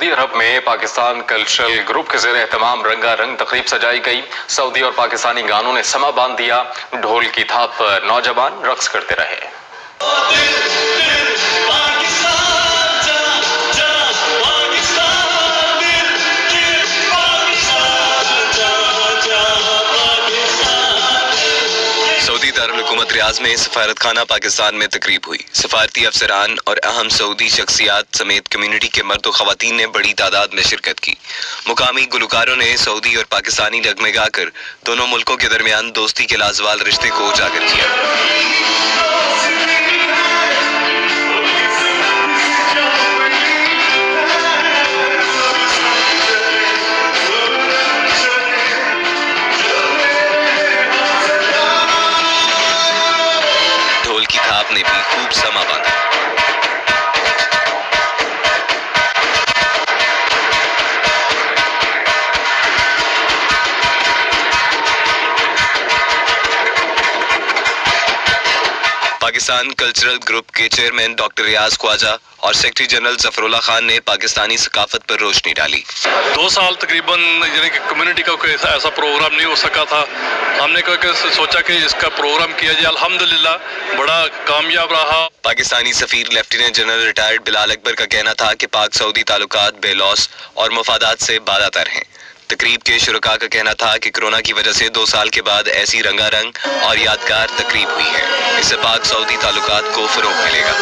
Saudi अरब में Pakistan cultural group के ज़ेर एहतमाम रंगारंग तकरीब सजाई गई। सऊदी और पाकिस्तानी गानों ने समा बांध दिया। ढोल की थाप पर नौजवान रक्स करते रहे। सऊदी दारुल-हुकूमत रियाज में सफारत खाना पाकिस्तान में तकरीब हुई। सफारती अफसरान और अहम सऊदी शख्सियात समेत कम्युनिटी के मर्द व ख़वातीन ने बड़ी तादाद में शिरकत की। मुकामी गुलकारों ने सऊदी और पाकिस्तानी नगमे गाकर दोनों मुल्कों के दरमियान दोस्ती के लाजवाल रिश्ते को उजागर किया। ढोल की थाप ने भी खूब समा बांधा। पाकिस्तान कल्चरल ग्रुप के चेयरमैन डॉक्टर रियाज ख्वाजा और सेक्रेटरी जनरल जफरुल्ला खान ने पाकिस्तानी सकाफत पर रोशनी डाली। 2 साल तकरीबन यानी कि कम्युनिटी का कोई ऐसा प्रोग्राम नहीं हो सका था। हमने सोचा कि इसका प्रोग्राम किया जाए। अल्हम्दुलिल्लाह बड़ा कामयाब रहा। पाकिस्तानी सफीर lieutenant general retired Bilal Akbar का कहना था कि पाक सऊदी ताल्लुकात बेलौस और मफादात से बालातर हैं। तकरीब के शुरका का कहना था कि कोरोना की वजह से 2 साल के बाद ऐसी रंगारंग और यादगार तकरीब हुई है। इससे पाक सऊदी ताल्लुकात को फरोग मिलेगा।